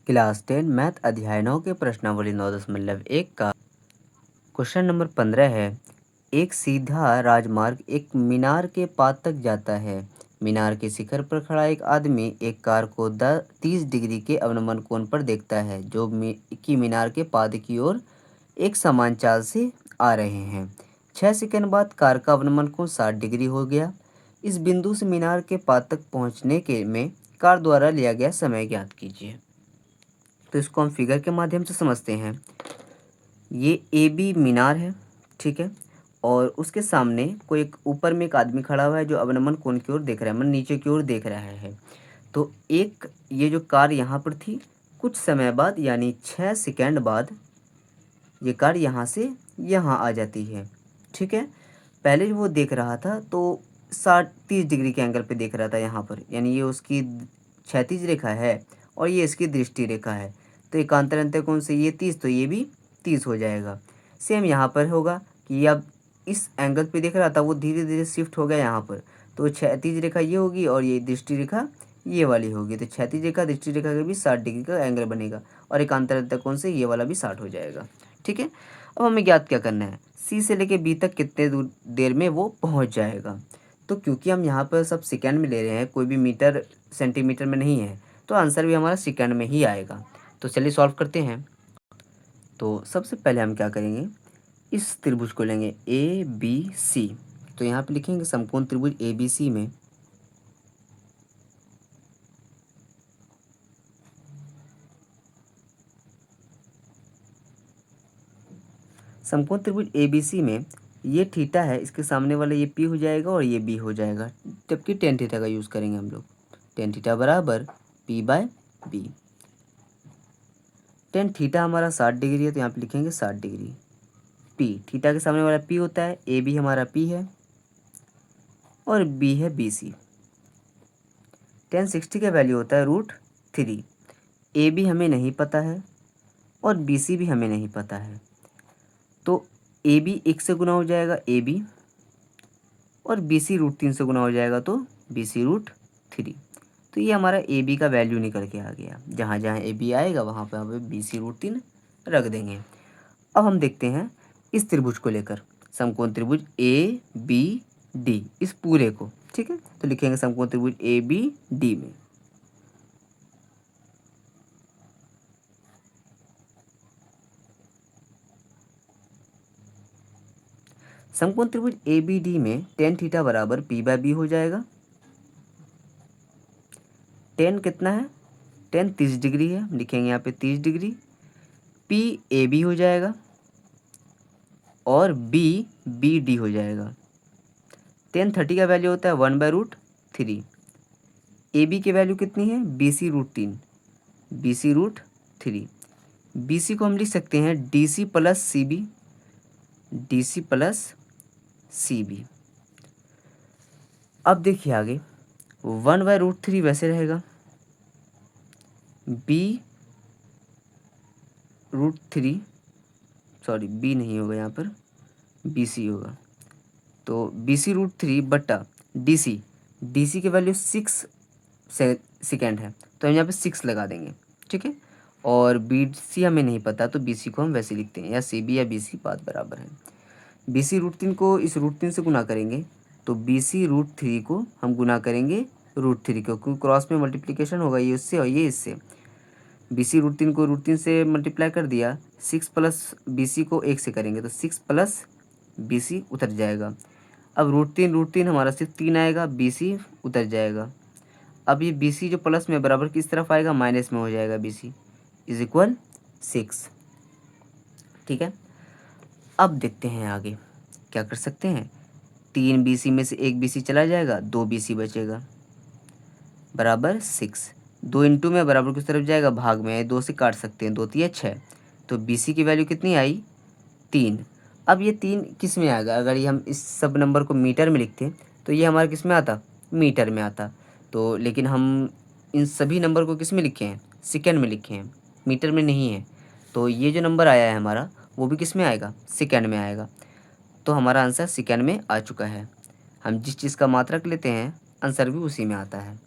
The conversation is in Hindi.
क्लास 10 मैथ अध्याय 9 के प्रश्नावली 9.1 का क्वेश्चन नंबर 15 है। एक सीधा राजमार्ग एक मीनार के पाद तक जाता है। मीनार के शिखर पर खड़ा एक आदमी एक कार को 30 डिग्री के अवनमन कोण पर देखता है जो कि मीनार के पाद की ओर एक समान चाल से आ रहे हैं। 6 सेकंड बाद कार का अवनमन कोण 60 डिग्री हो गया। इस बिंदु से मीनार के पाद तक पहुंचने के में कार द्वारा लिया गया समय ज्ञात कीजिए। तो इसको हम फिगर के माध्यम से समझते हैं। ये ए बी मीनार है, ठीक है, और उसके सामने कोई एक ऊपर में एक आदमी खड़ा हुआ है जो अवनमन कोण की ओर देख रहा है, मतलब नीचे की ओर देख रहा है। तो एक ये जो कार यहाँ पर थी, कुछ समय बाद यानी 6 सेकंड बाद ये कार यहाँ से यहाँ आ जाती है, ठीक है। पहले जो वो देख रहा था तो 30 डिग्री के एंगल पे देख रहा था यहाँ पर, यानी ये उसकी क्षैतिज रेखा है और ये इसकी दृष्टि रेखा है। तो एकांतर अंतर कोण से ये 30, तो ये भी 30 हो जाएगा। सेम यहाँ पर होगा कि अब इस एंगल पे देख रहा था वो धीरे धीरे शिफ्ट हो गया यहाँ पर, तो क्षैतिज रेखा ये होगी और ये दृष्टि रेखा ये वाली होगी। तो क्षैतिज रेखा दृष्टि रेखा के भी 60 डिग्री का एंगल बनेगा और एकांतर अंतर कोण से ये वाला भी 60 हो जाएगा, ठीक है। अब हमें ज्ञात क्या करना है, सी से लेके बी तक कितने देर में वो पहुँच जाएगा। तो क्योंकि हम यहाँ पर सब सेकेंड में ले रहे हैं, कोई भी मीटर सेंटीमीटर में नहीं है, तो आंसर भी हमारा सेकेंड में ही आएगा। तो चलिए सॉल्व करते हैं। तो सबसे पहले हम क्या करेंगे, इस त्रिभुज को लेंगे ए बी सी। तो यहाँ पे लिखेंगे समकोण त्रिभुज ए बी सी में समकोण त्रिभुज ए बी सी में ये थीटा है, इसके सामने वाला ये पी हो जाएगा और ये बी हो जाएगा, जबकि टेन थीटा का यूज़ करेंगे हम लोग। टेन थीटा बराबर p by b. Tan theta हमारा 60 डिग्री है, तो यहाँ पे लिखेंगे 60 डिग्री। पी थीटा के सामने वाला पी होता है, ए बी हमारा पी है और बी है बी सी। टेन 60 का वैल्यू होता है √3। ए बी हमें नहीं पता है और बी सी भी हमें नहीं पता है, तो ए बी 1 से गुना हो जाएगा ए बी और बी सी √3 से गुना हो जाएगा तो बी सी √3। तो ये हमारा ए बी का वैल्यू निकल के आ गया। जहाँ जहाँ ए बी आएगा वहाँ पर हमें बी सी √3 रख देंगे। अब हम देखते हैं इस त्रिभुज को लेकर, समकोण त्रिभुज ए बी डी, इस पूरे को, ठीक है। तो लिखेंगे समकोण त्रिभुज ए बी डी में समकोण त्रिभुज ए बी डी में टेन थीटा बराबर पी बाय बी हो जाएगा। टेन कितना है, टेन 30 डिग्री है, लिखेंगे यहाँ पे 30 डिग्री। पी ए बी हो जाएगा और बी बी डी हो जाएगा। टेन 30 का वैल्यू होता है 1/√3। ए बी की वैल्यू कितनी है, B C √3, B C √3। B C को हम लिख सकते हैं D C plus C B, D C plus C B. अब देखिए आगे 1/√3 वैसे रहेगा, बी √3, सॉरी बी नहीं होगा यहाँ पर, बी सी होगा। तो बी सी √3 बटा डी सी, डी सी की वैल्यू 6 सेकेंड है, तो हम यहाँ पे 6 लगा देंगे, ठीक है। और बी सी हमें नहीं पता, तो बी सी को हम वैसे लिखते हैं, या सी बी या बी सी बात बराबर है। बी सी √3 को इस √3 से गुना करेंगे, तो बी सी √3 को हम गुना करेंगे √3 को, क्योंकि क्रॉस में मल्टीप्लिकेशन होगा, ये उससे और ये इससे। बी सी √3 को √3 से मल्टीप्लाई कर दिया, 6 प्लस बी सी को 1 से करेंगे तो 6 प्लस बी सी उतर जाएगा। अब √3 हमारा सिर्फ 3 आएगा, बी सी उतर जाएगा। अब ये बी सी जो प्लस में बराबर किस तरफ आएगा, माइनस में हो जाएगा, बी सी इज इक्वल 6, ठीक है। अब देखते हैं आगे क्या कर सकते हैं। 3 बी सी में से 1 बी सी चला जाएगा, 2 बी सी बचेगा बराबर 6। 2 इंटू में बराबर किस तरफ जाएगा, भाग में, 2 से काट सकते हैं, 2 तिया 6। तो बी सी की वैल्यू कितनी आई, 3। अब ये 3 किस में आएगा, अगर ये हम इस सब नंबर को मीटर में लिखते तो ये हमारा किस में आता, मीटर में आता। तो लेकिन हम इन सभी नंबर को किस में लिखे हैं, सेकेंड में लिखे हैं, मीटर में नहीं है। तो ये जो नंबर आया है हमारा वो भी किस में आएगा, सेकेंड में आएगा। तो हमारा आंसर सेकेंड में आ चुका है। हम जिस चीज़ का मात्रक लेते हैं आंसर भी उसी में आता है।